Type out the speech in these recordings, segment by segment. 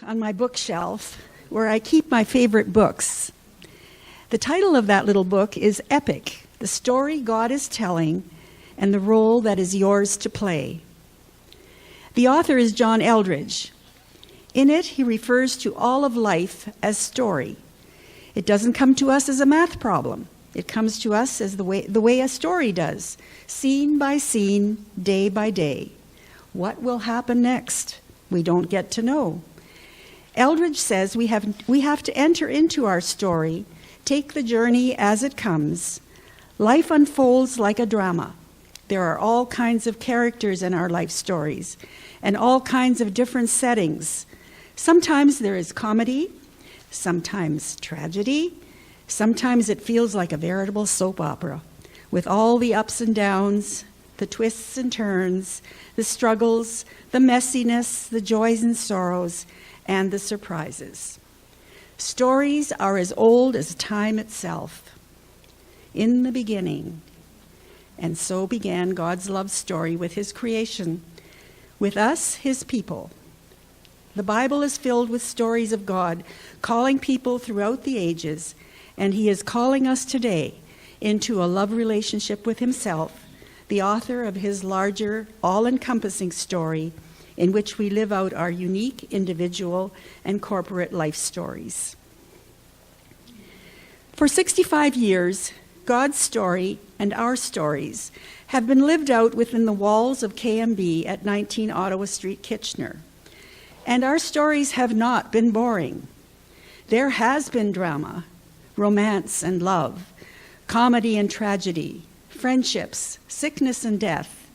on my bookshelf where I keep my favorite books. The title of that little book is Epic, the story God is telling and the role that is yours to play. The author is John Eldredge. In it, he refers to all of life as story. It doesn't come to us as a math problem. It comes to us as the way a story does, scene by scene, day by day. What will happen next? We don't get to know. Eldredge says we have to enter into our story, take the journey as it comes. Life unfolds like a drama. There are all kinds of characters in our life stories and all kinds of different settings. Sometimes there is comedy, sometimes tragedy, sometimes it feels like a veritable soap opera with all the ups and downs, the twists and turns, the struggles, the messiness, the joys and sorrows, and the surprises. Stories are as old as time itself. In the beginning, and so began God's love story with his creation, with us, his people. The Bible is filled with stories of God calling people throughout the ages, and he is calling us today into a love relationship with himself, the author of his larger, all-encompassing story in which we live out our unique individual and corporate life stories. For 65 years, God's story and our stories have been lived out within the walls of KMB at 19 Ottawa Street, Kitchener. And our stories have not been boring. There has been drama, romance and love, comedy and tragedy, friendships, sickness and death,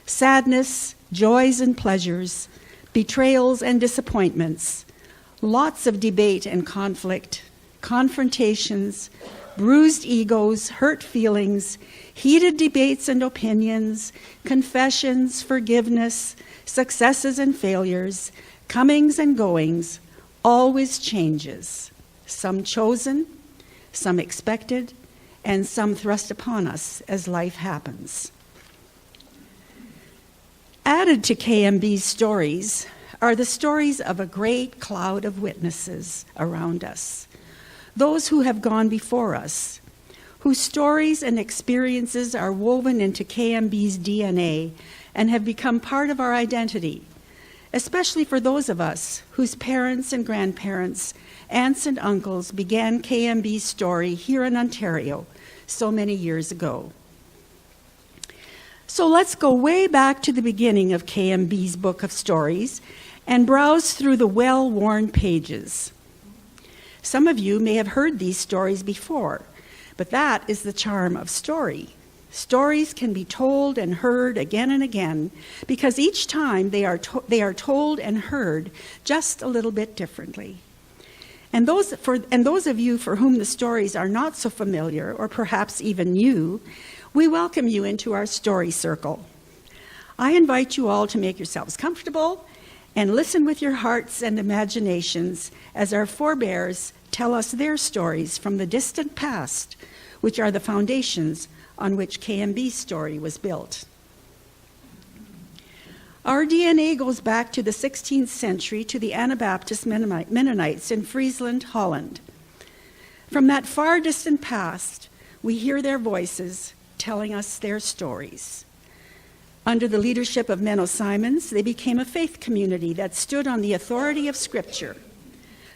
sadness, joys and pleasures, betrayals and disappointments, lots of debate and conflict, confrontations, bruised egos, hurt feelings, heated debates and opinions, confessions, forgiveness, successes and failures, comings and goings, always changes, some chosen, some expected, and some thrust upon us as life happens. Added to KMB's stories are the stories of a great cloud of witnesses around us, those who have gone before us, whose stories and experiences are woven into KMB's DNA and have become part of our identity, especially for those of us whose parents and grandparents, aunts and uncles began KMB's story here in Ontario so many years ago. So let's go way back to the beginning of KMB's book of stories and browse through the well-worn pages. Some of you may have heard these stories before, but that is the charm of story. Stories can be told and heard again and again because each time they are told and heard just a little bit differently. And those of you for whom the stories are not so familiar or perhaps even new, we welcome you into our story circle. I invite you all to make yourselves comfortable and listen with your hearts and imaginations as our forebears tell us their stories from the distant past, which are the foundations on which KMB's story was built. Our DNA goes back to the 16th century to the Anabaptist Mennonites in Friesland, Holland. From that far distant past, we hear their voices telling us their stories. Under the leadership of Menno Simons, they became a faith community that stood on the authority of Scripture.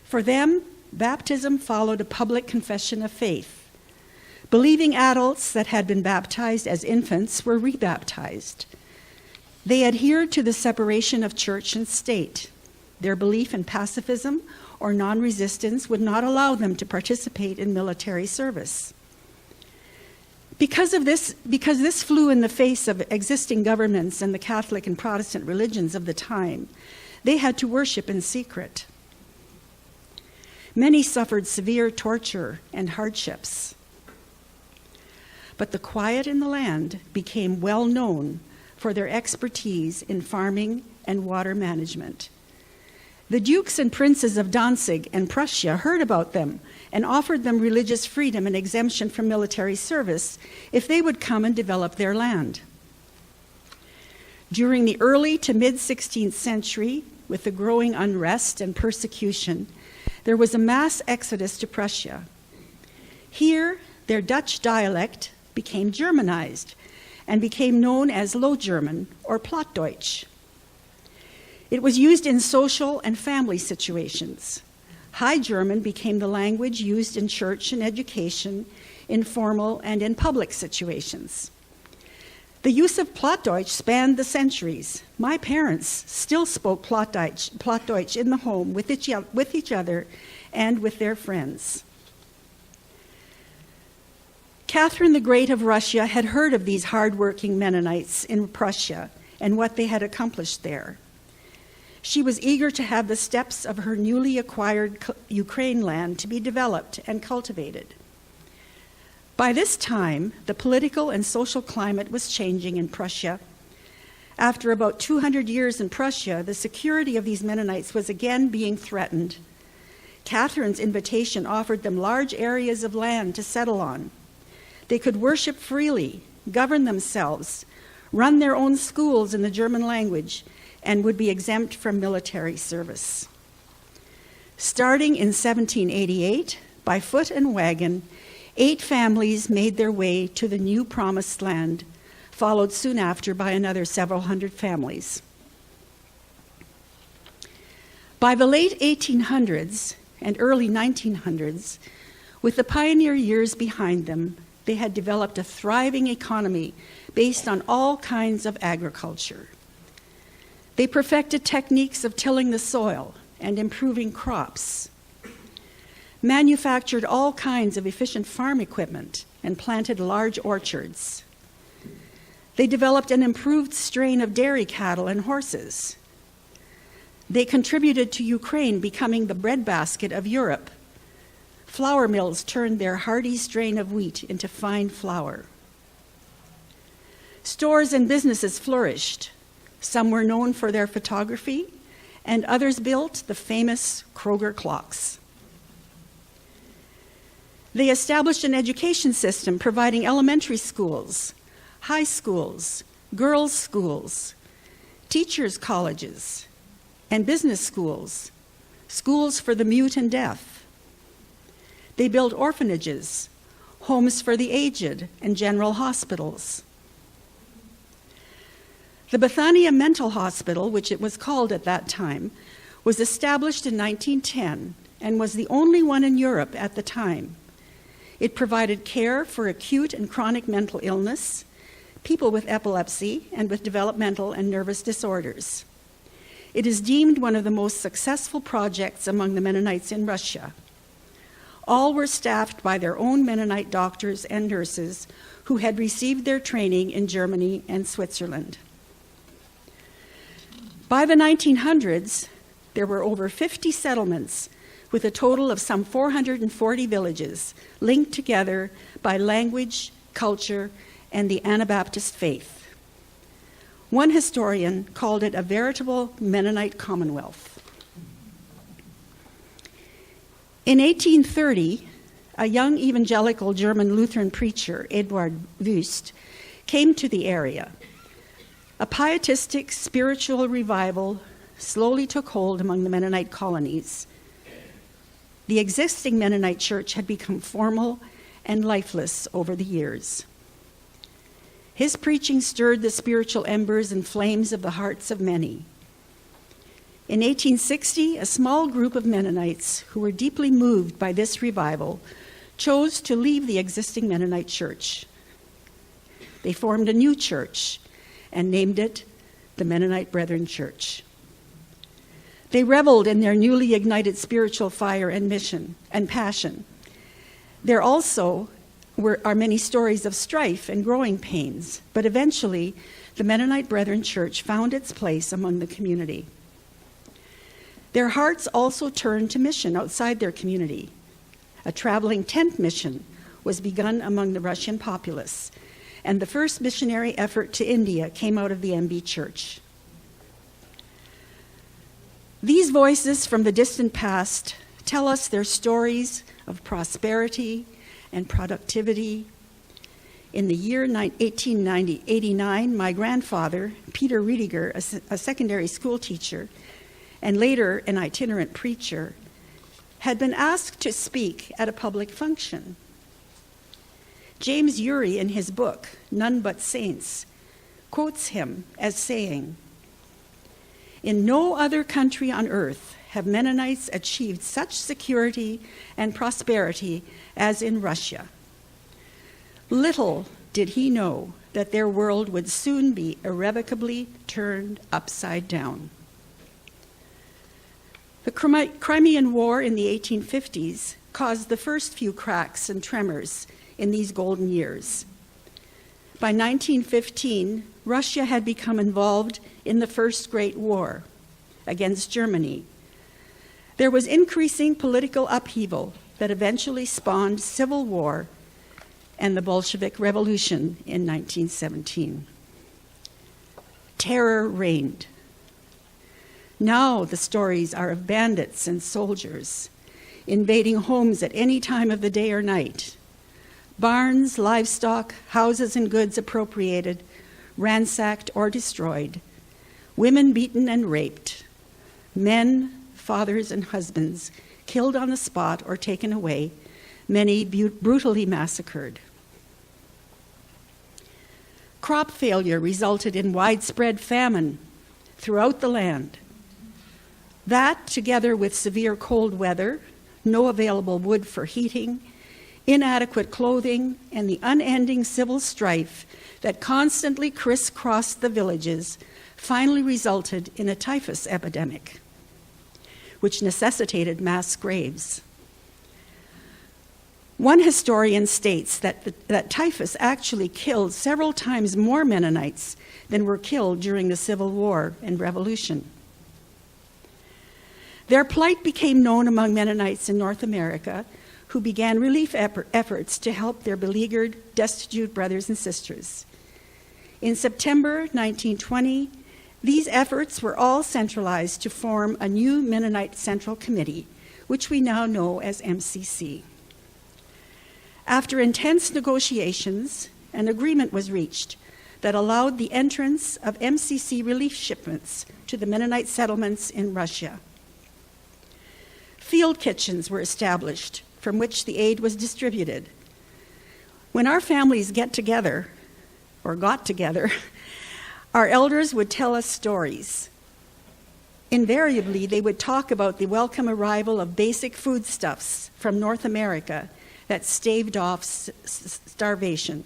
For them, baptism followed a public confession of faith. Believing adults that had been baptized as infants were rebaptized. They adhered to the separation of church and state. Their belief in pacifism or non-resistance would not allow them to participate in military service. Because this flew in the face of existing governments and the Catholic and Protestant religions of the time, they had to worship in secret. Many suffered severe torture and hardships. But the quiet in the land became well known for their expertise in farming and water management. The dukes and princes of Danzig and Prussia heard about them and offered them religious freedom and exemption from military service if they would come and develop their land. During the early to mid-16th century, with the growing unrest and persecution, there was a mass exodus to Prussia. Here, their Dutch dialect became Germanized and became known as Low German or Plattdeutsch. It was used in social and family situations. High German became the language used in church and education, in formal and in public situations. The use of Plattdeutsch spanned the centuries. My parents still spoke Plattdeutsch in the home with each other and with their friends. Catherine the Great of Russia had heard of these hard-working Mennonites in Prussia and what they had accomplished there. She was eager to have the steppes of her newly acquired Ukraine land to be developed and cultivated. By this time, the political and social climate was changing in Prussia. After about 200 years in Prussia, the security of these Mennonites was again being threatened. Catherine's invitation offered them large areas of land to settle on. They could worship freely, govern themselves, run their own schools in the German language, and would be exempt from military service. Starting in 1788, by foot and wagon, 8 families made their way to the new promised land, followed soon after by another several hundred families. By the late 1800s and early 1900s, with the pioneer years behind them, they had developed a thriving economy based on all kinds of agriculture. They perfected techniques of tilling the soil and improving crops, manufactured all kinds of efficient farm equipment, and planted large orchards. They developed an improved strain of dairy cattle and horses. They contributed to Ukraine becoming the breadbasket of Europe. Flour mills turned their hardy strain of wheat into fine flour. Stores and businesses flourished. Some were known for their photography, and others built the famous Kroger clocks. They established an education system providing elementary schools, high schools, girls' schools, teachers' colleges, and business schools, schools for the mute and deaf. They built orphanages, homes for the aged, and general hospitals. The Bethania Mental Hospital, which it was called at that time, was established in 1910 and was the only one in Europe at the time. It provided care for acute and chronic mental illness, people with epilepsy, and with developmental and nervous disorders. It is deemed one of the most successful projects among the Mennonites in Russia. All were staffed by their own Mennonite doctors and nurses who had received their training in Germany and Switzerland. By the 1900s, there were over 50 settlements with a total of some 440 villages linked together by language, culture, and the Anabaptist faith. One historian called it a veritable Mennonite commonwealth. In 1830, a young evangelical German Lutheran preacher, Eduard Wüst, came to the area. A pietistic spiritual revival slowly took hold among the Mennonite colonies. The existing Mennonite church had become formal and lifeless over the years. His preaching stirred the spiritual embers and flames of the hearts of many. In 1860, a small group of Mennonites who were deeply moved by this revival chose to leave the existing Mennonite church. They formed a new church and named it the Mennonite Brethren Church. They reveled in their newly ignited spiritual fire and mission and passion. There also are many stories of strife and growing pains, but eventually the Mennonite Brethren Church found its place among the community. Their hearts also turned to mission outside their community. A traveling tent mission was begun among the Russian populace, and the first missionary effort to India came out of the KMB church. These voices from the distant past tell us their stories of prosperity and productivity. In the year 1889, my grandfather, Peter Riediger, a secondary school teacher, and later an itinerant preacher, had been asked to speak at a public function. James Urey, in his book, None But Saints, quotes him as saying, "In no other country on earth have Mennonites achieved such security and prosperity as in Russia. Little did he know that their world would soon be irrevocably turned upside down." The Crimean War in the 1850s caused the first few cracks and tremors in these golden years. By 1915, Russia had become involved in the First Great War against Germany. There was increasing political upheaval that eventually spawned civil war and the Bolshevik Revolution in 1917. Terror reigned. Now the stories are of bandits and soldiers invading homes at any time of the day or night. Barns, livestock, houses and goods appropriated, ransacked or destroyed, women beaten and raped, men, fathers and husbands killed on the spot or taken away, many brutally massacred. Crop failure resulted in widespread famine throughout the land. That, together with severe cold weather, no available wood for heating, inadequate clothing, and the unending civil strife that constantly crisscrossed the villages, finally resulted in a typhus epidemic, which necessitated mass graves. One historian states that typhus actually killed several times more Mennonites than were killed during the Civil War and Revolution. Their plight became known among Mennonites in North America, who began relief efforts to help their beleaguered, destitute brothers and sisters. In September 1920, these efforts were all centralized to form a new Mennonite Central Committee, which we now know as MCC. After intense negotiations, an agreement was reached that allowed the entrance of MCC relief shipments to the Mennonite settlements in Russia. Field kitchens were established from which the aid was distributed. When our families got together, our elders would tell us stories. Invariably, they would talk about the welcome arrival of basic foodstuffs from North America that staved off starvation.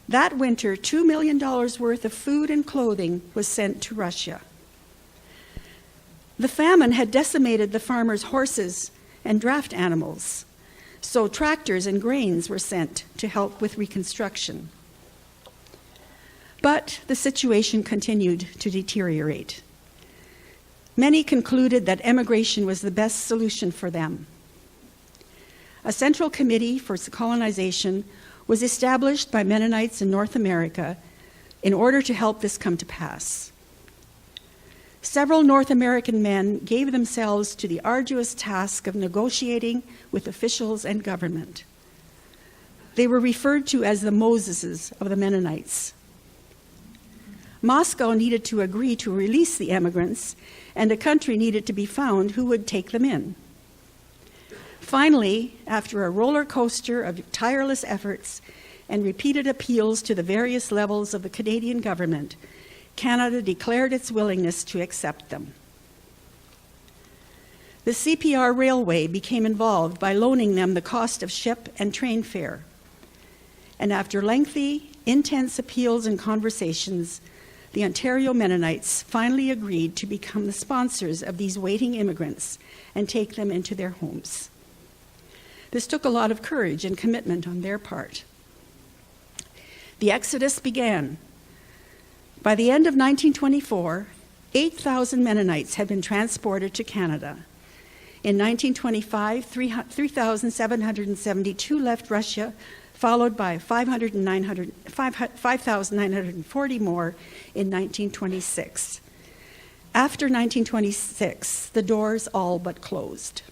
That winter, $2 million worth of food and clothing was sent to Russia. The famine had decimated the farmers' horses and draft animals, so tractors and grains were sent to help with reconstruction. But the situation continued to deteriorate. Many concluded that emigration was the best solution for them. A central committee for colonization was established by Mennonites in North America in order to help this come to pass. Several North American men gave themselves to the arduous task of negotiating with officials and government. They were referred to as the Moseses of the Mennonites. Moscow needed to agree to release the emigrants, and a country needed to be found who would take them in. Finally, after a roller coaster of tireless efforts and repeated appeals to the various levels of the Canadian government, Canada declared its willingness to accept them. The CPR Railway became involved by loaning them the cost of ship and train fare. And after lengthy, intense appeals and conversations, the Ontario Mennonites finally agreed to become the sponsors of these waiting immigrants and take them into their homes. This took a lot of courage and commitment on their part. The exodus began. By the end of 1924, 8,000 Mennonites had been transported to Canada. In 1925, 3,772 left Russia, followed by 5,940 more in 1926. After 1926, the doors all but closed.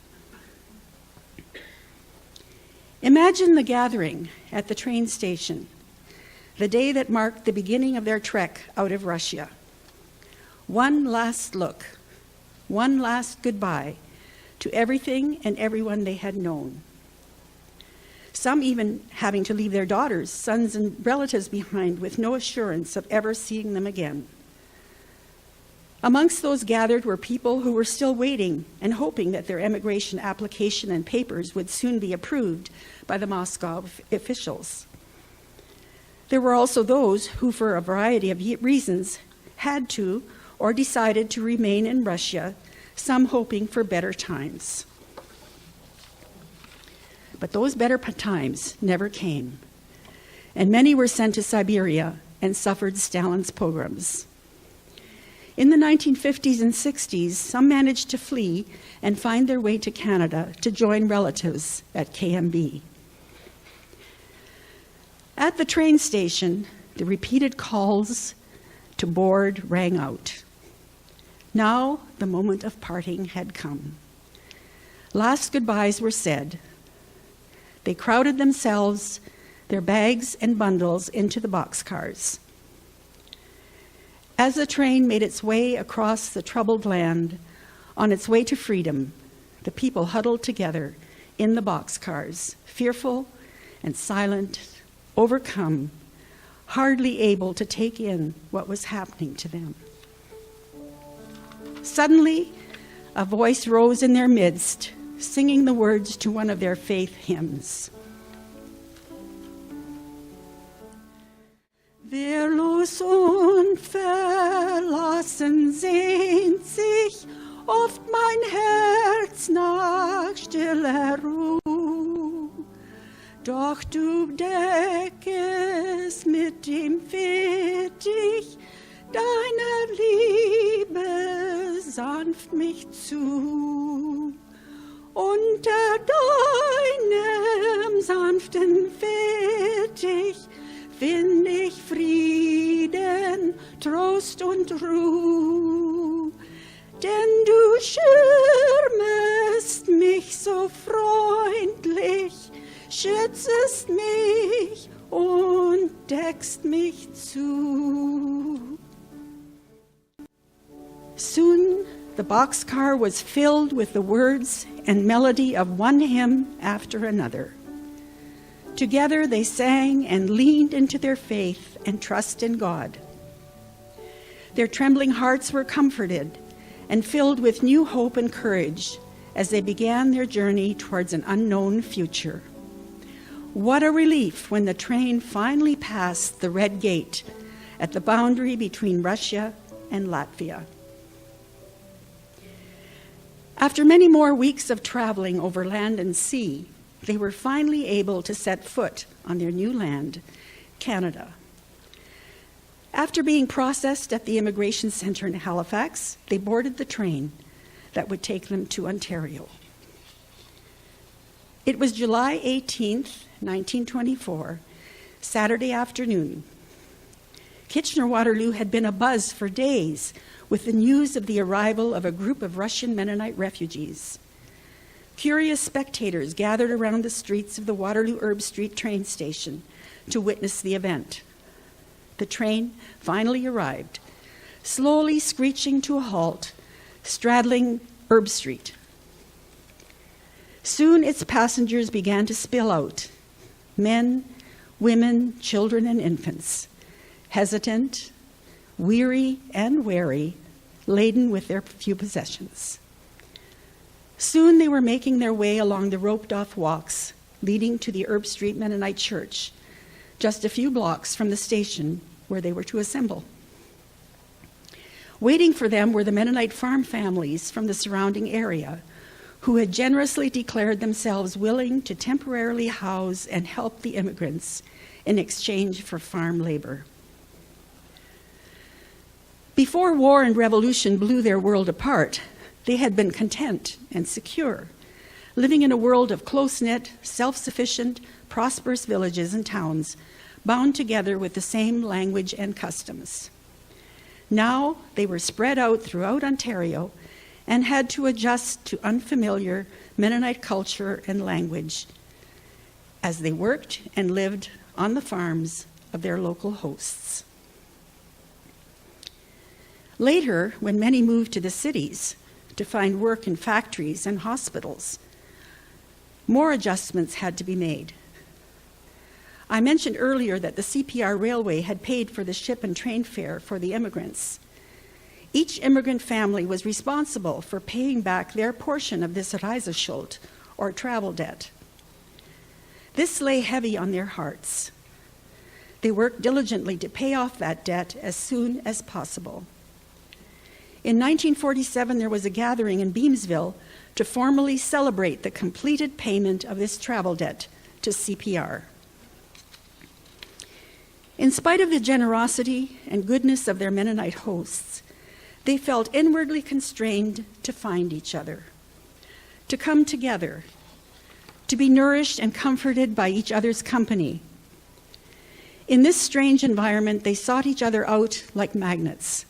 Imagine the gathering at the train station, the day that marked the beginning of their trek out of Russia. One last look, one last goodbye to everything and everyone they had known. Some even having to leave their daughters, sons, and relatives behind with no assurance of ever seeing them again. Amongst those gathered were people who were still waiting and hoping that their emigration application and papers would soon be approved by the Moscow officials. There were also those who, for a variety of reasons, had to or decided to remain in Russia, some hoping for better times. But those better times never came, and many were sent to Siberia and suffered Stalin's pogroms. In the 1950s and 60s, some managed to flee and find their way to Canada to join relatives at KMB. At the train station, the repeated calls to board rang out. Now the moment of parting had come. Last goodbyes were said. They crowded themselves, their bags and bundles into the boxcars. As the train made its way across the troubled land, on its way to freedom, the people huddled together in the boxcars, fearful and silent, overcome, hardly able to take in what was happening to them. Suddenly, a voice rose in their midst, singing the words to one of their faith hymns. Wehrlos und verlassen sehnt sich oft mein Herz nach stiller Ruh. Doch du deckest mit dem Fittich deiner Liebe sanft mich zu. Unter deinem sanften Fittich find ich Frieden, Trost und Ruhe. Denn du schirmest mich so freundlich, schützest mich und deckst mich zu. Soon the boxcar was filled with the words and melody of one hymn after another. Together they sang and leaned into their faith and trust in God. Their trembling hearts were comforted and filled with new hope and courage as they began their journey towards an unknown future. What a relief when the train finally passed the Red Gate at the boundary between Russia and Latvia. After many more weeks of traveling over land and sea, they were finally able to set foot on their new land, Canada. After being processed at the immigration center in Halifax, they boarded the train that would take them to Ontario. It was July 18th, 1924, Saturday afternoon. Kitchener-Waterloo had been abuzz for days with the news of the arrival of a group of Russian Mennonite refugees. Curious spectators gathered around the streets of the Waterloo Herb Street train station to witness the event. The train finally arrived, slowly screeching to a halt, straddling Herb Street. Soon its passengers began to spill out, men, women, children, and infants, hesitant, weary, and wary, laden with their few possessions. Soon they were making their way along the roped-off walks leading to the Herb Street Mennonite Church, just a few blocks from the station where they were to assemble. Waiting for them were the Mennonite farm families from the surrounding area who had generously declared themselves willing to temporarily house and help the immigrants in exchange for farm labor. Before war and revolution blew their world apart, they had been content and secure, living in a world of close-knit, self-sufficient, prosperous villages and towns, bound together with the same language and customs. Now they were spread out throughout Ontario and had to adjust to unfamiliar Mennonite culture and language as they worked and lived on the farms of their local hosts. Later, when many moved to the cities to find work in factories and hospitals. More adjustments had to be made. I mentioned earlier that the CPR Railway had paid for the ship and train fare for the immigrants. Each immigrant family was responsible for paying back their portion of this Reiseschuld, or travel debt. This lay heavy on their hearts. They worked diligently to pay off that debt as soon as possible. In 1947, there was a gathering in Beamsville to formally celebrate the completed payment of this travel debt to CPR. In spite of the generosity and goodness of their Mennonite hosts, they felt inwardly constrained to find each other, to come together, to be nourished and comforted by each other's company. In this strange environment, they sought each other out like magnets.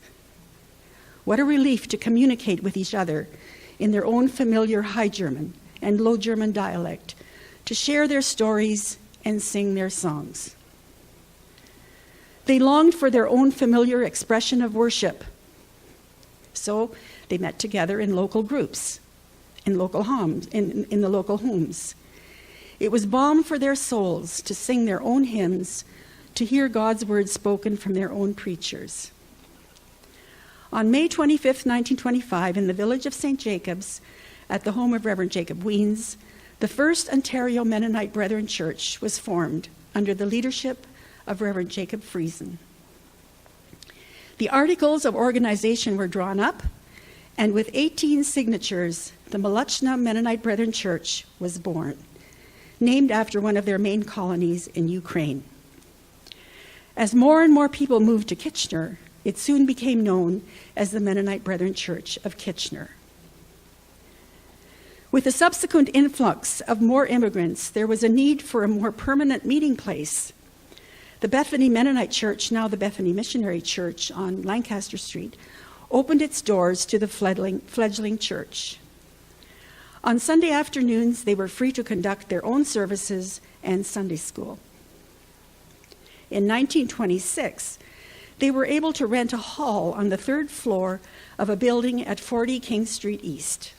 What a relief to communicate with each other in their own familiar High German and Low German dialect, to share their stories and sing their songs. They longed for their own familiar expression of worship. So they met together in local groups, in local homes, in the local homes. It was balm for their souls to sing their own hymns, to hear God's word spoken from their own preachers. On May 25, 1925, in the village of St. Jacob's, at the home of Reverend Jacob Wiens, the first Ontario Mennonite Brethren Church was formed under the leadership of Reverend Jacob Friesen. The articles of organization were drawn up, and with 18 signatures, the Moluchna Mennonite Brethren Church was born, named after one of their main colonies in Ukraine. As more and more people moved to Kitchener, it soon became known as the Mennonite Brethren Church of Kitchener. With the subsequent influx of more immigrants, there was a need for a more permanent meeting place. The Bethany Mennonite Church, now the Bethany Missionary Church on Lancaster Street, opened its doors to the fledgling church. On Sunday afternoons, they were free to conduct their own services and Sunday school. In 1926, they were able to rent a hall on the third floor of a building at 40 King Street East.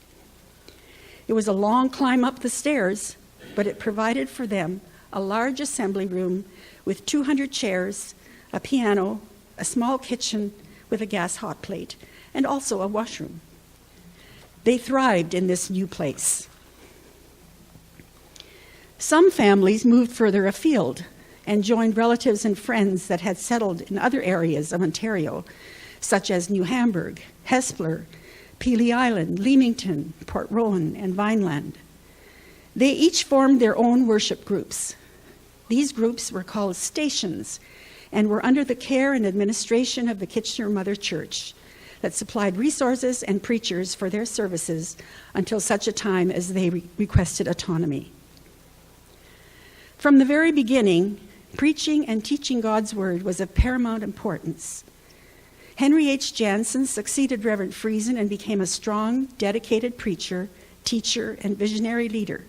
It was a long climb up the stairs, but it provided for them a large assembly room with 200 chairs, a piano, a small kitchen with a gas hot plate, and also a washroom. They thrived in this new place. Some families moved further afield and joined relatives and friends that had settled in other areas of Ontario, such as New Hamburg, Hespeler, Pelee Island, Leamington, Port Rowan, and Vineland. They each formed their own worship groups. These groups were called stations and were under the care and administration of the Kitchener Mother Church that supplied resources and preachers for their services until such a time as they requested autonomy. From the very beginning, preaching and teaching God's word was of paramount importance. Henry H. Jansen succeeded Reverend Friesen and became a strong, dedicated preacher, teacher, and visionary leader.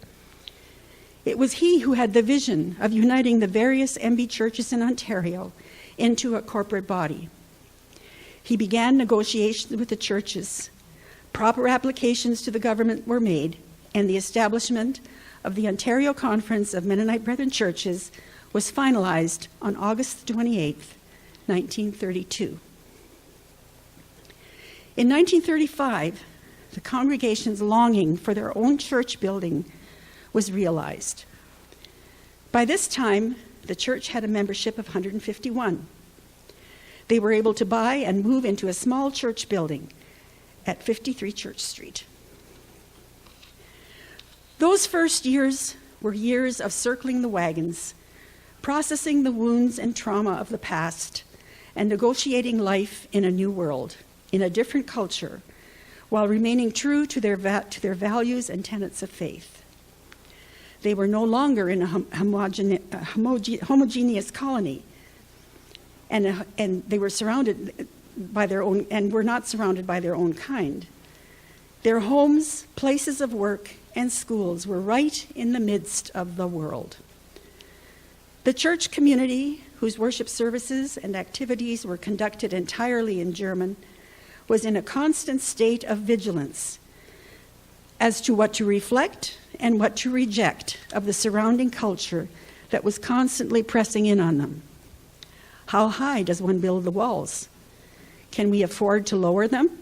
It was he who had the vision of uniting the various MB churches in Ontario into a corporate body. He began negotiations with the churches. Proper applications to the government were made, and the establishment of the Ontario Conference of Mennonite Brethren Churches was finalized on August 28, 1932. In 1935, the congregation's longing for their own church building was realized. By this time, the church had a membership of 151. They were able to buy and move into a small church building at 53 Church Street. Those first years were years of circling the wagons, processing the wounds and trauma of the past, and negotiating life in a new world, in a different culture, while remaining true to their values and tenets of faith. They were no longer in a homogeneous colony, and they were surrounded by their own, and were not surrounded by their own kind. Their homes, places of work, and schools were right in the midst of the world. The church community, whose worship services and activities were conducted entirely in German, was in a constant state of vigilance as to what to reflect and what to reject of the surrounding culture that was constantly pressing in on them. How high does one build the walls? Can we afford to lower them?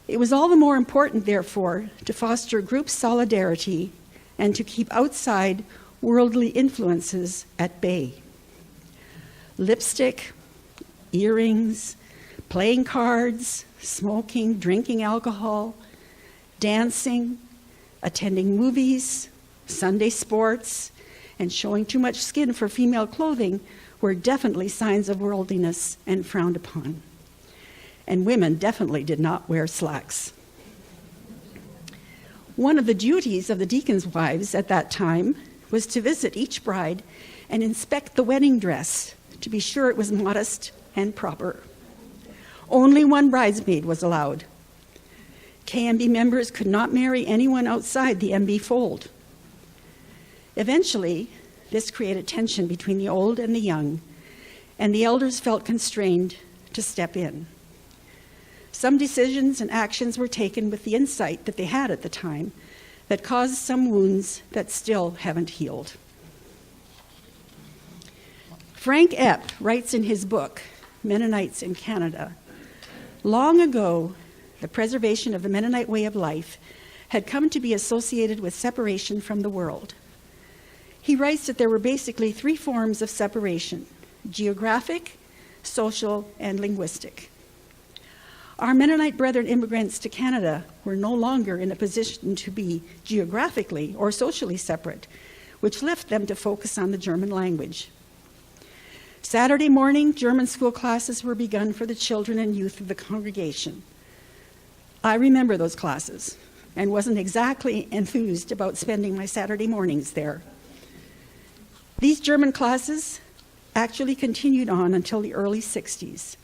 It was all the more important, therefore, to foster group solidarity and to keep outside worldly influences at bay. Lipstick, earrings, playing cards, smoking, drinking alcohol, dancing, attending movies, Sunday sports, and showing too much skin for female clothing were definitely signs of worldliness and frowned upon. And women definitely did not wear slacks. One of the duties of the deacons' wives at that time was to visit each bride and inspect the wedding dress to be sure it was modest and proper. Only one bridesmaid was allowed. KMB members could not marry anyone outside the MB fold. Eventually, this created tension between the old and the young, and the elders felt constrained to step in. Some decisions and actions were taken with the insight that they had at the time that caused some wounds that still haven't healed. Frank Epp writes in his book, Mennonites in Canada, long ago, the preservation of the Mennonite way of life had come to be associated with separation from the world. He writes that there were basically three forms of separation: geographic, social, and linguistic. Our Mennonite brethren immigrants to Canada were no longer in a position to be geographically or socially separate, which left them to focus on the German language. Saturday morning, German school classes were begun for the children and youth of the congregation. I remember those classes and wasn't exactly enthused about spending my Saturday mornings there. These German classes actually continued on until the early 60s.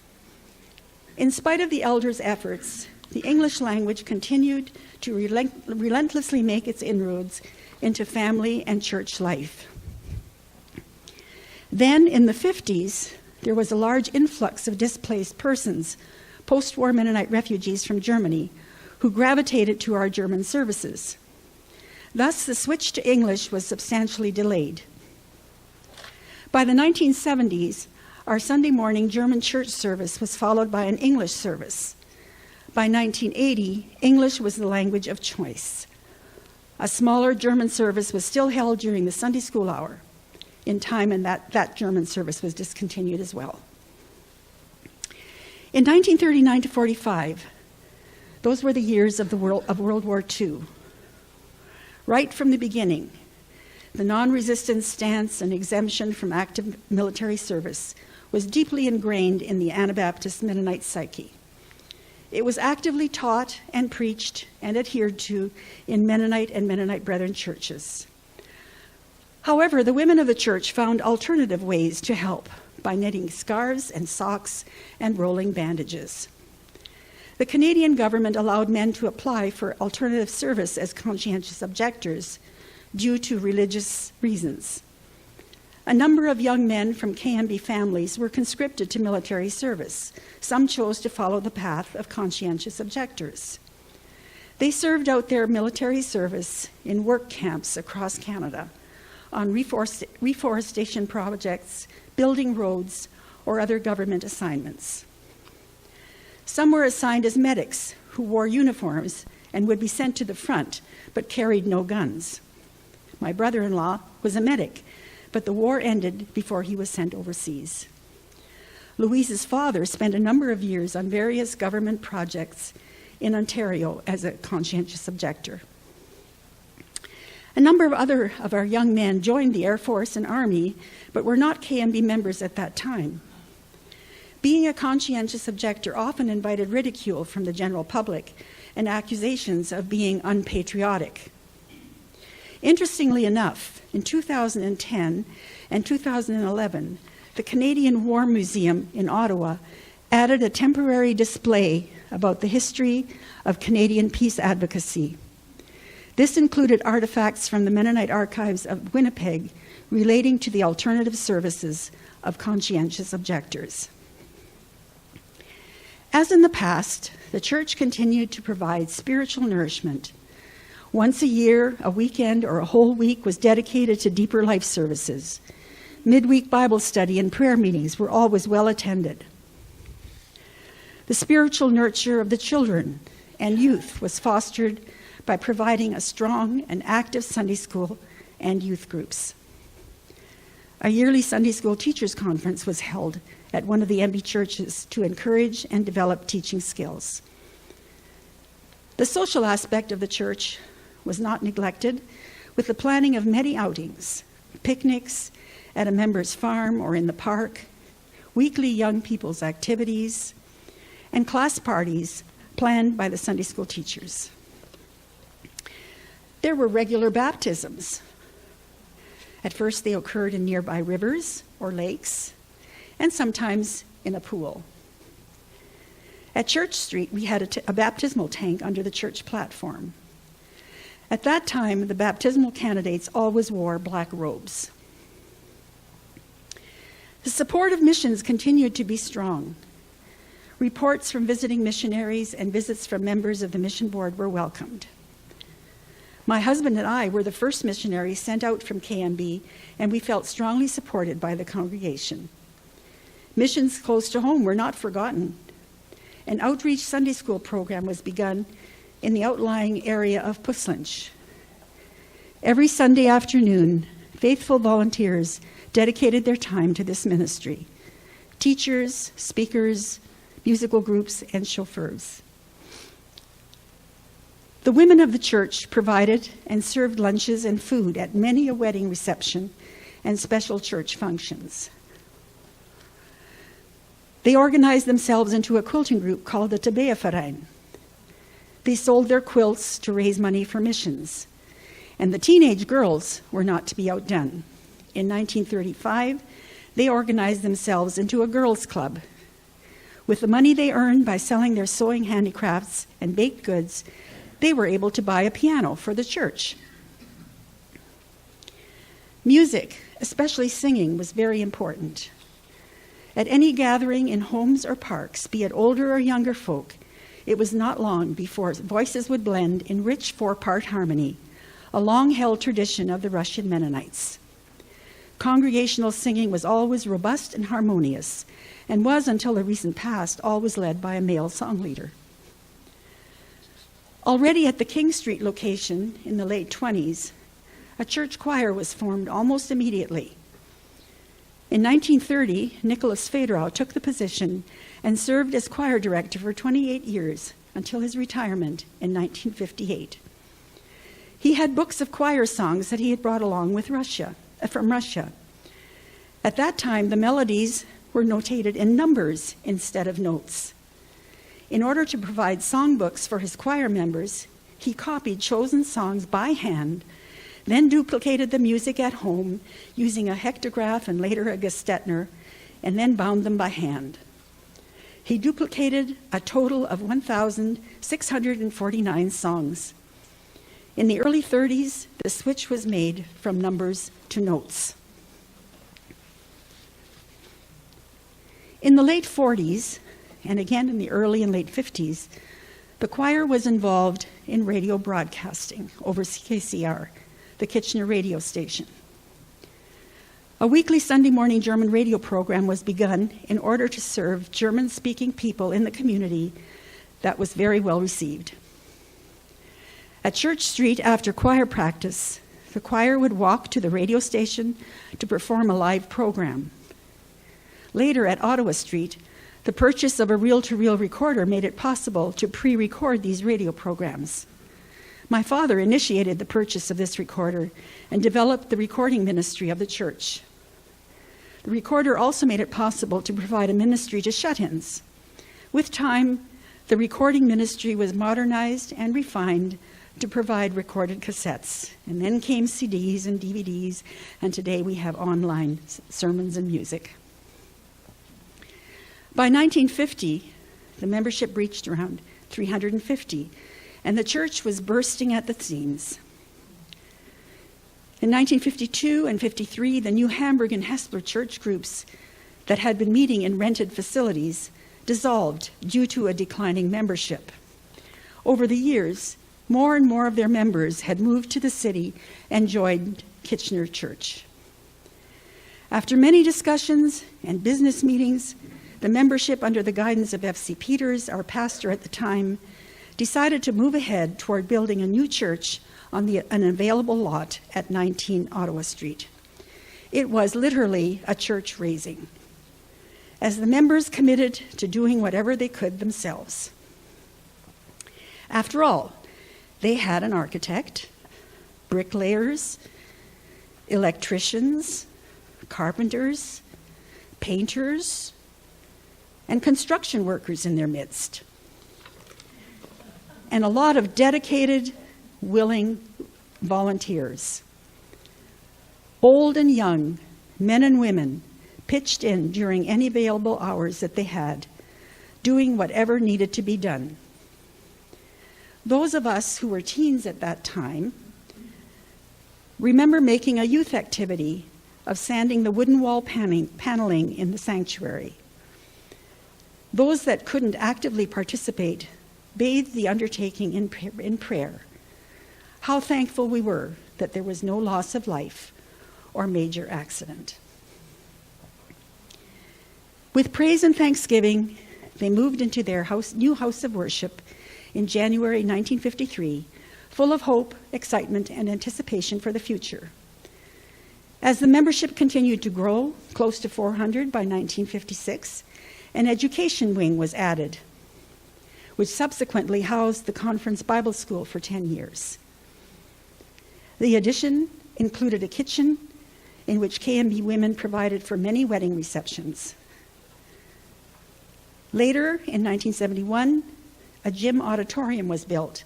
In spite of the elders' efforts, the English language continued to relentlessly make its inroads into family and church life. Then, in the 50s, there was a large influx of displaced persons, post-war Mennonite refugees from Germany, who gravitated to our German services. Thus, the switch to English was substantially delayed. By the 1970s, our Sunday morning German church service was followed by an English service. By 1980, English was the language of choice. A smaller German service was still held during the Sunday school hour, in time, and that German service was discontinued as well. In 1939 to 45, those were the years of World War II. Right from the beginning, the non-resistance stance and exemption from active military service was deeply ingrained in the Anabaptist Mennonite psyche. It was actively taught and preached and adhered to in Mennonite and Mennonite Brethren churches. However, the women of the church found alternative ways to help by knitting scarves and socks and rolling bandages. The Canadian government allowed men to apply for alternative service as conscientious objectors due to religious reasons. A number of young men from KMB families were conscripted to military service. Some chose to follow the path of conscientious objectors. They served out their military service in work camps across Canada, on reforestation projects, building roads, or other government assignments. Some were assigned as medics who wore uniforms and would be sent to the front, but carried no guns. My brother-in-law was a medic, but the war ended before he was sent overseas. Louise's father spent a number of years on various government projects in Ontario as a conscientious objector. A number of our young men joined the Air Force and Army, but were not KMB members at that time. Being a conscientious objector often invited ridicule from the general public and accusations of being unpatriotic. Interestingly enough, in 2010 and 2011, the Canadian War Museum in Ottawa added a temporary display about the history of Canadian peace advocacy. This included artifacts from the Mennonite Archives of Winnipeg relating to the alternative services of conscientious objectors. As in the past, the church continued to provide spiritual nourishment Once a year, a weekend, or a whole week was dedicated to deeper life services. Midweek Bible study and prayer meetings were always well attended. The spiritual nurture of the children and youth was fostered by providing a strong and active Sunday school and youth groups. A yearly Sunday school teachers conference was held at one of the KMB churches to encourage and develop teaching skills. The social aspect of the church was not neglected, with the planning of many outings, picnics at a member's farm or in the park, weekly young people's activities, and class parties planned by the Sunday school teachers. There were regular baptisms. At first, they occurred in nearby rivers or lakes, and sometimes in a pool. At Church Street, we had a baptismal tank under the church platform. At that time, the baptismal candidates always wore black robes. The support of missions continued to be strong. Reports from visiting missionaries and visits from members of the mission board were welcomed. My husband and I were the first missionaries sent out from KMB, and we felt strongly supported by the congregation. Missions close to home were not forgotten. An outreach Sunday school program was begun in the outlying area of Puslinch. Every Sunday afternoon, faithful volunteers dedicated their time to this ministry: teachers, speakers, musical groups, and chauffeurs. The women of the church provided and served lunches and food at many a wedding reception and special church functions. They organized themselves into a quilting group called the Tabeaverein. They sold their quilts to raise money for missions, and the teenage girls were not to be outdone. In 1935, they organized themselves into a girls' club. With the money they earned by selling their sewing handicrafts and baked goods, they were able to buy a piano for the church. Music, especially singing, was very important. At any gathering in homes or parks, be it older or younger folk, it was not long before voices would blend in rich four-part harmony, a long-held tradition of the Russian Mennonites. Congregational singing was always robust and harmonious, and was, until the recent past, always led by a male song leader. Already at the King Street location in the late 20s, a church choir was formed almost immediately. In 1930, Nicholas Federau took the position and served as choir director for 28 years until his retirement in 1958. He had books of choir songs that he had brought along from Russia. At that time, the melodies were notated in numbers instead of notes. In order to provide songbooks for his choir members, he copied chosen songs by hand, then duplicated the music at home using a hectograph and later a Gestetner, and then bound them by hand. He duplicated a total of 1,649 songs. In the early 30s, the switch was made from numbers to notes. In the late 40s, and again in the early and late 50s, the choir was involved in radio broadcasting over CKCR, the Kitchener radio station. A weekly Sunday morning German radio program was begun in order to serve German-speaking people in the community that was very well received. At Church Street, after choir practice, the choir would walk to the radio station to perform a live program. Later, at Ottawa Street, the purchase of a reel-to-reel recorder made it possible to pre-record these radio programs. My father initiated the purchase of this recorder and developed the recording ministry of the church. The recorder also made it possible to provide a ministry to shut-ins. With time, the recording ministry was modernized and refined to provide recorded cassettes. And then came CDs and DVDs, and today we have online sermons and music. By 1950, the membership reached around 350, and the church was bursting at the seams. In 1952 and 53, the New Hamburg and Hespeler church groups that had been meeting in rented facilities dissolved due to a declining membership. Over the years, More and more of their members had moved to the city and joined Kitchener Church. After many discussions and business meetings, the membership, under the guidance of F.C. Peters, our pastor at the time, decided to move ahead toward building a new church on an available lot at 19 Ottawa Street. It was literally a church raising, as the members committed to doing whatever they could themselves. After all, they had an architect, bricklayers, electricians, carpenters, painters, and construction workers in their midst, and a lot of dedicated, willing volunteers. Old and young, men and women, pitched in during any available hours that they had, doing whatever needed to be done. Those of us who were teens at that time remember making a youth activity of sanding the wooden wall paneling in the sanctuary. Those that couldn't actively participate bathed the undertaking in prayer. How thankful we were that there was no loss of life or major accident. With praise and thanksgiving, they moved into their new house of worship in January 1953, full of hope, excitement, and anticipation for the future. As the membership continued to grow, close to 400 by 1956, an education wing was added, which subsequently housed the Conference Bible School for 10 years. The addition included a kitchen in which KMB women provided for many wedding receptions. Later, in 1971, a gym auditorium was built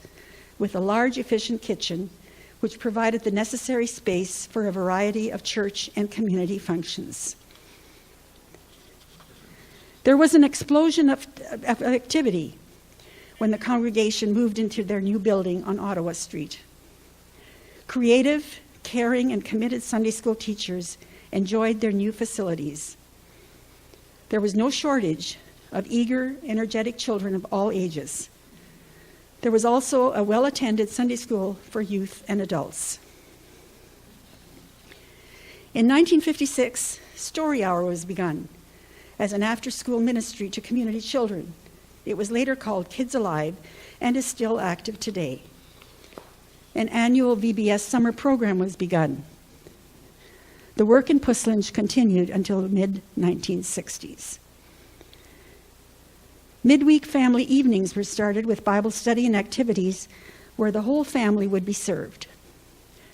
with a large, efficient kitchen which provided the necessary space for a variety of church and community functions. There was an explosion of activity when the congregation moved into their new building on Ottawa Street. Creative, caring, and committed Sunday school teachers enjoyed their new facilities. There was no shortage of eager, energetic children of all ages. There was also a well-attended Sunday school for youth and adults. In 1956, Story Hour was begun as an after-school ministry to community children. It was later called Kids Alive and is still active today. An annual VBS summer program was begun. The work in Puslinch continued until the mid-1960s. Midweek family evenings were started with Bible study and activities where the whole family would be served.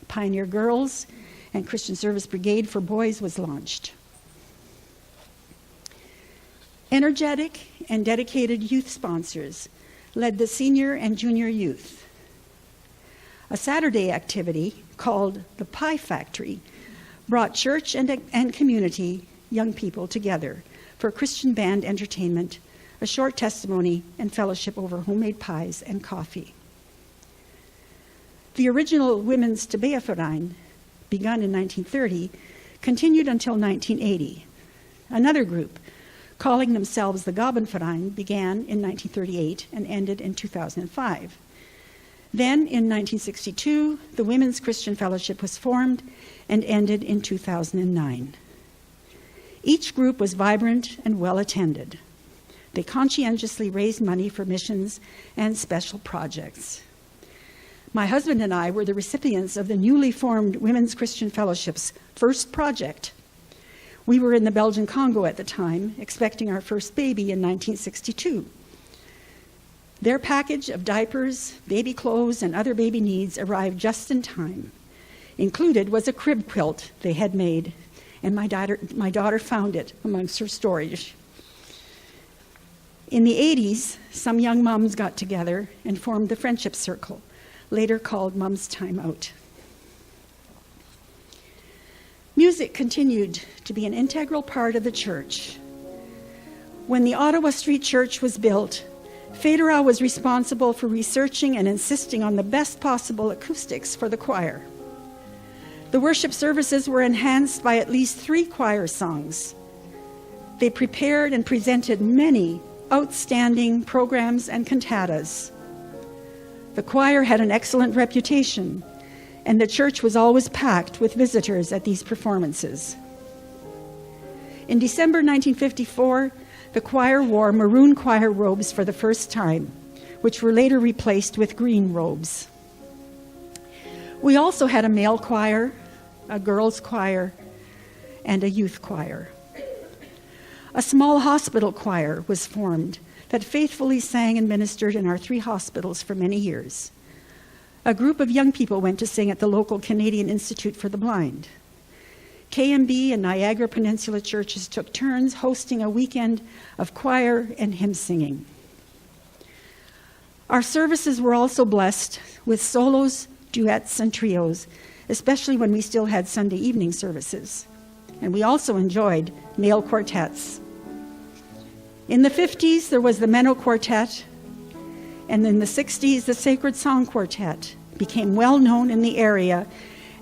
Pioneer Girls and Christian Service Brigade for Boys was launched. Energetic and dedicated youth sponsors led the senior and junior youth. A Saturday activity called the Pie Factory brought church and community young people together for Christian band entertainment, a short testimony, and fellowship over homemade pies and coffee. The original Women's Tabeaverein, begun in 1930, continued until 1980. Another group, calling themselves the Gabenverein, began in 1938 and ended in 2005. Then, in 1962, the Women's Christian Fellowship was formed and ended in 2009. Each group was vibrant and well-attended. They conscientiously raised money for missions and special projects. My husband and I were the recipients of the newly formed Women's Christian Fellowship's first project. We were in the Belgian Congo at the time, expecting our first baby in 1962. Their package of diapers, baby clothes, and other baby needs arrived just in time. Included was a crib quilt they had made, and my daughter found it amongst her storage. In the 80s, some young moms got together and formed the Friendship Circle, later called Mom's Time Out. Music continued to be an integral part of the church. When the Ottawa Street Church was built, Federer was responsible for researching and insisting on the best possible acoustics for the choir. The worship services were enhanced by at least 3 choir songs. They prepared and presented many outstanding programs and cantatas. The choir had an excellent reputation, and the church was always packed with visitors at these performances. In December 1954, the choir wore maroon choir robes for the first time, which were later replaced with green robes. We also had a male choir, a girls' choir, and a youth choir. A small hospital choir was formed that faithfully sang and ministered in our 3 hospitals for many years. A group of young people went to sing at the local Canadian Institute for the Blind. KMB and Niagara Peninsula churches took turns hosting a weekend of choir and hymn singing. Our services were also blessed with solos, duets, and trios, especially when we still had Sunday evening services. And we also enjoyed male quartets. In the 50s, there was the Mennonite Quartet, and in the 60s, the Sacred Song Quartet became well known in the area,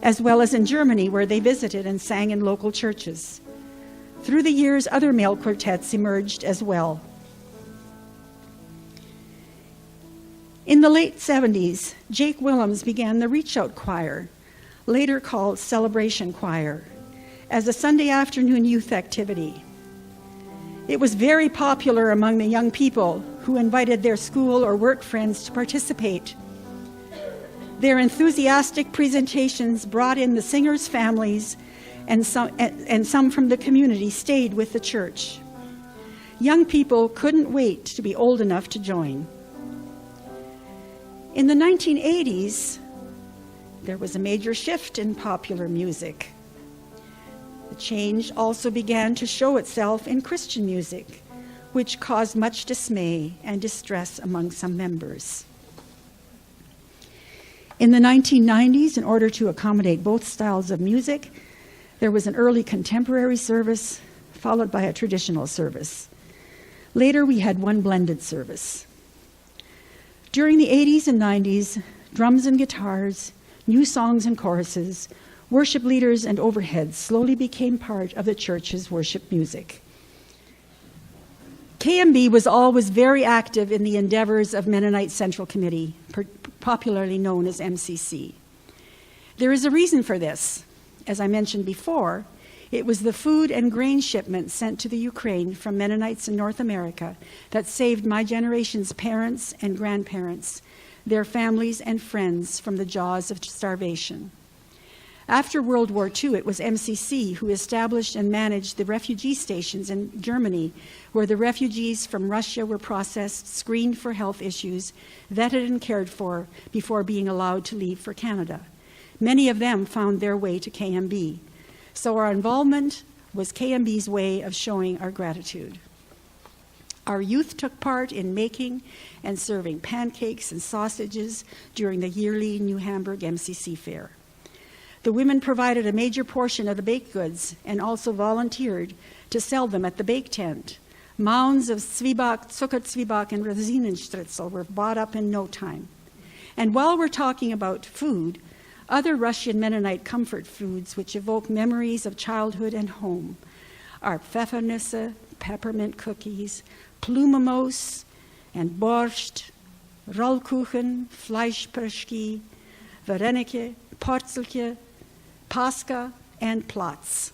as well as in Germany, where they visited and sang in local churches. Through the years, other male quartets emerged as well. In the late 70s, Jake Willems began the Reach Out Choir, later called Celebration Choir, as a Sunday afternoon youth activity. It was very popular among the young people who invited their school or work friends to participate. Their enthusiastic presentations brought in the singers' families, and some from the community stayed with the church. Young people couldn't wait to be old enough to join. In the 1980s, there was a major shift in popular music. The change also began to show itself in Christian music, which caused much dismay and distress among some members. In the 1990s, in order to accommodate both styles of music, there was an early contemporary service, followed by a traditional service. Later, we had one blended service. During the 80s and 90s, drums and guitars, new songs and choruses, worship leaders and overheads slowly became part of the church's worship music. KMB was always very active in the endeavors of Mennonite Central Committee, popularly known as MCC. There is a reason for this. As I mentioned before, it was the food and grain shipments sent to the Ukraine from Mennonites in North America that saved my generation's parents and grandparents, their families and friends from the jaws of starvation. After World War II, it was MCC who established and managed the refugee stations in Germany, where the refugees from Russia were processed, screened for health issues, vetted and cared for before being allowed to leave for Canada. Many of them found their way to KMB. So our involvement was KMB's way of showing our gratitude. Our youth took part in making and serving pancakes and sausages during the yearly New Hamburg MCC Fair. The women provided a major portion of the baked goods and also volunteered to sell them at the bake tent. Mounds of Zwieback, Zuckerzwieback, and Rosinenstritzel were bought up in no time. And while we're talking about food, other Russian Mennonite comfort foods which evoke memories of childhood and home are Pfeffernüsse, peppermint cookies, Plumemos, and Borscht, Rollkuchen, Fleischbröschki, Varenike, Porzelke, Pascha, and Platz.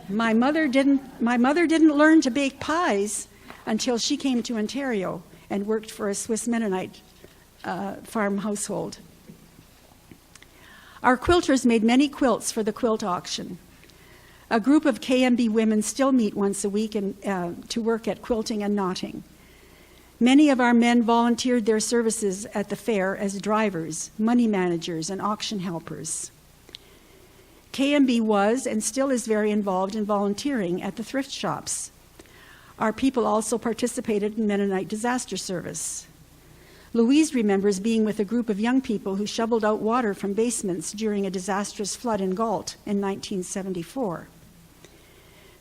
My mother didn't learn to bake pies until she came to Ontario and worked for a Swiss Mennonite farm household. Our quilters made many quilts for the quilt auction. A group of KMB women still meet once a week to work at quilting and knotting. Many of our men volunteered their services at the fair as drivers, money managers, and auction helpers. KMB was and still is very involved in volunteering at the thrift shops. Our people also participated in Mennonite disaster service. Louise remembers being with a group of young people who shoveled out water from basements during a disastrous flood in Galt in 1974.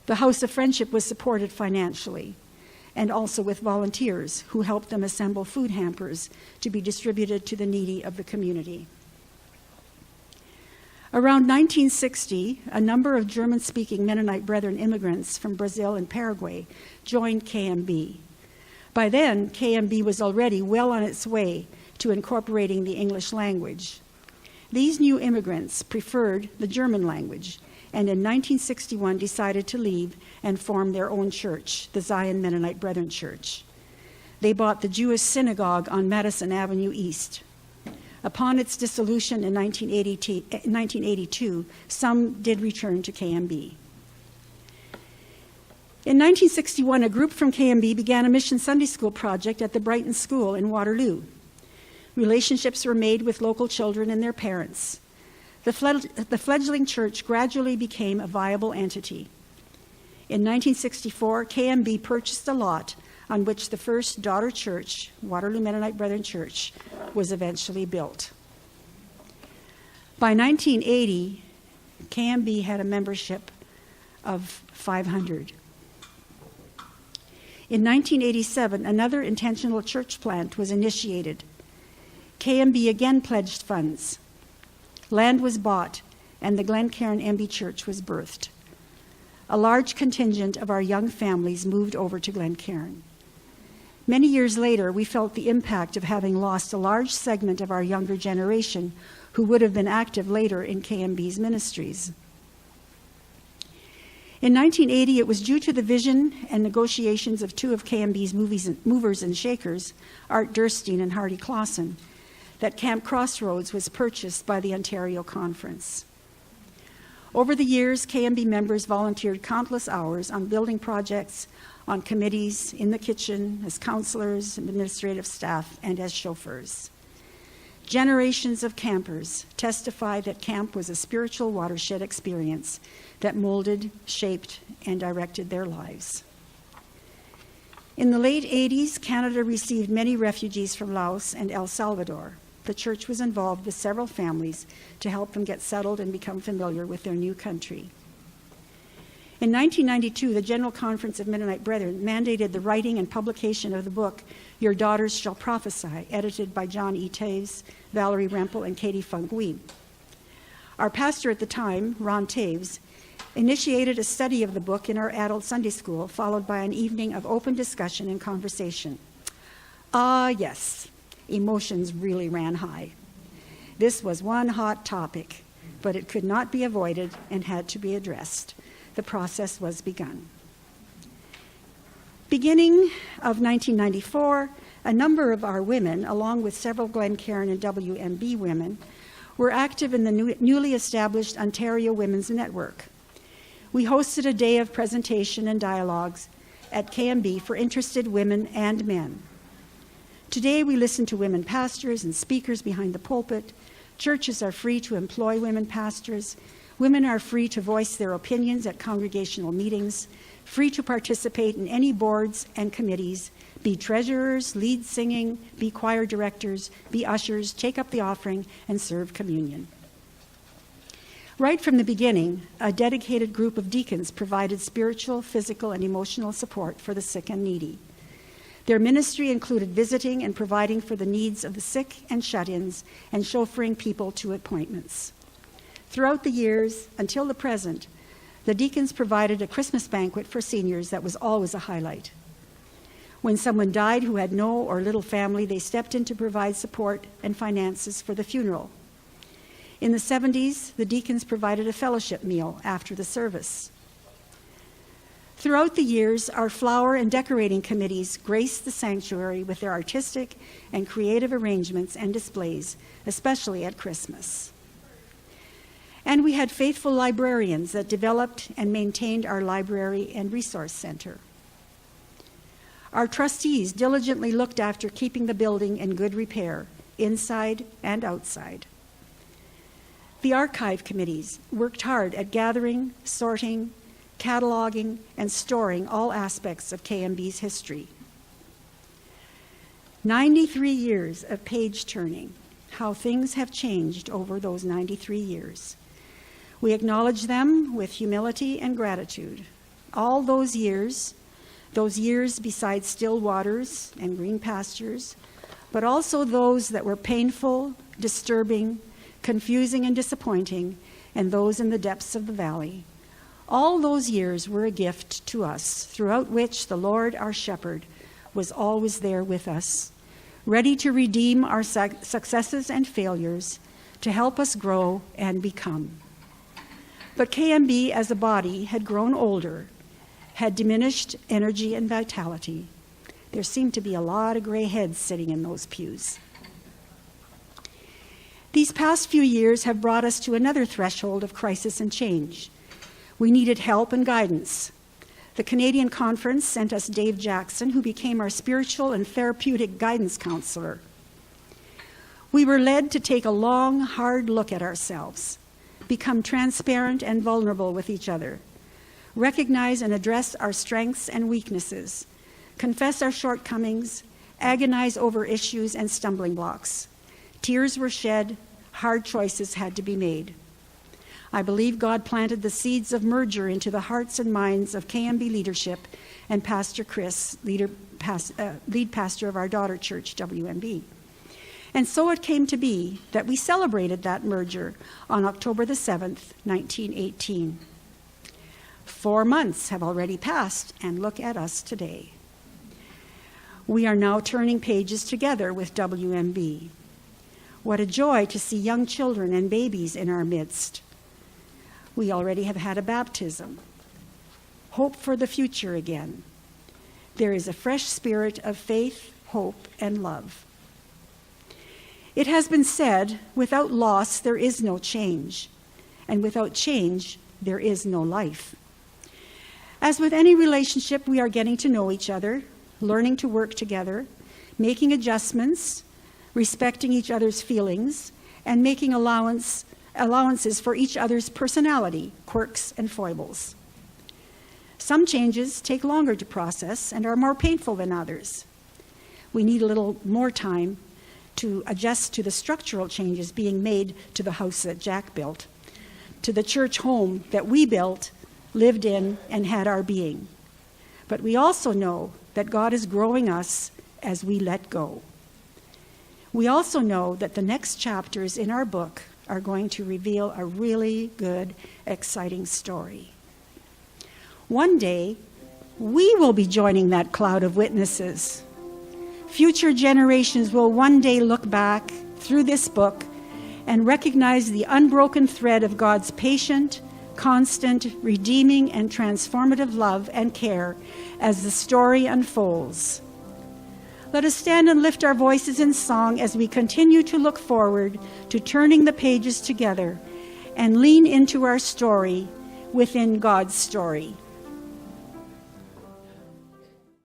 The House of Friendship was supported financially, and also with volunteers who helped them assemble food hampers to be distributed to the needy of the community. Around 1960, a number of German-speaking Mennonite Brethren immigrants from Brazil and Paraguay joined KMB. By then, KMB was already well on its way to incorporating the English language. These new immigrants preferred the German language, and in 1961 decided to leave and form their own church, the Zion Mennonite Brethren Church. They bought the Jewish synagogue on Madison Avenue East. Upon its dissolution in 1982, some did return to KMB. In 1961, a group from KMB began a mission Sunday school project at the Brighton School in Waterloo. Relationships were made with local children and their parents. The fledgling church gradually became a viable entity. In 1964, KMB purchased a lot on which the first daughter church, Waterloo Mennonite Brethren Church, was eventually built. By 1980, KMB had a membership of 500. In 1987, another intentional church plant was initiated. KMB again pledged funds. Land was bought, and the Glencairn MB Church was birthed. A large contingent of our young families moved over to Glencairn. Many years later, we felt the impact of having lost a large segment of our younger generation who would have been active later in KMB's ministries. In 1980, it was due to the vision and negotiations of two of KMB's movers and shakers, Art Durstein and Hardy Clausen, that Camp Crossroads was purchased by the Ontario Conference. Over the years, KMB members volunteered countless hours on building projects, on committees, in the kitchen, as counselors and administrative staff, and as chauffeurs. Generations of campers testify that camp was a spiritual watershed experience that molded, shaped, and directed their lives. In the late 80s, Canada received many refugees from Laos and El Salvador. The church was involved with several families to help them get settled and become familiar with their new country. In 1992, the General Conference of Mennonite Brethren mandated the writing and publication of the book, Your Daughters Shall Prophesy, edited by John E. Taves, Valerie Rempel, and Katie Funk-Ween. Our pastor at the time, Ron Taves, initiated a study of the book in our adult Sunday school, followed by an evening of open discussion and conversation. Yes, emotions really ran high. This was one hot topic, but it could not be avoided and had to be addressed. The process was begun. Beginning of 1994, a number of our women, along with several Glencairn and WMB women, were active in the newly established Ontario Women's Network. We hosted a day of presentation and dialogues at KMB for interested women and men. Today, we listen to women pastors and speakers behind the pulpit. Churches are free to employ women pastors. Women are free to voice their opinions at congregational meetings, free to participate in any boards and committees, be treasurers, lead singing, be choir directors, be ushers, take up the offering, and serve communion. Right from the beginning, a dedicated group of deacons provided spiritual, physical, and emotional support for the sick and needy. Their ministry included visiting and providing for the needs of the sick and shut-ins and chauffeuring people to appointments. Throughout the years, until the present, the deacons provided a Christmas banquet for seniors that was always a highlight. When someone died who had no or little family, they stepped in to provide support and finances for the funeral. In the 70s, the deacons provided a fellowship meal after the service. Throughout the years, our flower and decorating committees graced the sanctuary with their artistic and creative arrangements and displays, especially at Christmas. And we had faithful librarians that developed and maintained our library and resource center. Our trustees diligently looked after keeping the building in good repair, inside and outside. The archive committees worked hard at gathering, sorting, cataloging, and storing all aspects of KMB's history. 93 years of page turning, how things have changed over those 93 years. We acknowledge them with humility and gratitude. All those years beside still waters and green pastures, but also those that were painful, disturbing, confusing, and disappointing, and those in the depths of the valley. All those years were a gift to us, throughout which the Lord our shepherd was always there with us, ready to redeem our successes and failures, to help us grow and become. But KMB as a body had grown older, had diminished energy and vitality. There seemed to be a lot of gray heads sitting in those pews. These past few years have brought us to another threshold of crisis and change. We needed help and guidance. The Canadian Conference sent us Dave Jackson, who became our spiritual and therapeutic guidance counselor. We were led to take a long, hard look at ourselves, become transparent and vulnerable with each other, recognize and address our strengths and weaknesses, confess our shortcomings, agonize over issues and stumbling blocks. Tears were shed, hard choices had to be made. I believe God planted the seeds of merger into the hearts and minds of KMB leadership and Pastor Chris, lead pastor of our daughter church, WMB. And so it came to be that we celebrated that merger on October the 7th, 1918. 4 months have already passed, and look at us today. We are now turning pages together with WMB. What a joy to see young children and babies in our midst. We already have had a baptism. Hope for the future again. There is a fresh spirit of faith, hope, and love. It has been said, without loss, there is no change, and without change, there is no life. As with any relationship, we are getting to know each other, learning to work together, making adjustments, respecting each other's feelings, and making allowances for each other's personality, quirks, and foibles. Some changes take longer to process and are more painful than others. We need a little more time to adjust to the structural changes being made to the house that Jack built, to the church home that we built, lived in, and had our being. But we also know that God is growing us as we let go. We also know that the next chapters in our book are going to reveal a really good, exciting story. One day, we will be joining that cloud of witnesses. Future generations will one day look back through this book and recognize the unbroken thread of God's patient, constant, redeeming, and transformative love and care as the story unfolds. Let us stand and lift our voices in song as we continue to look forward to turning the pages together and lean into our story within God's story.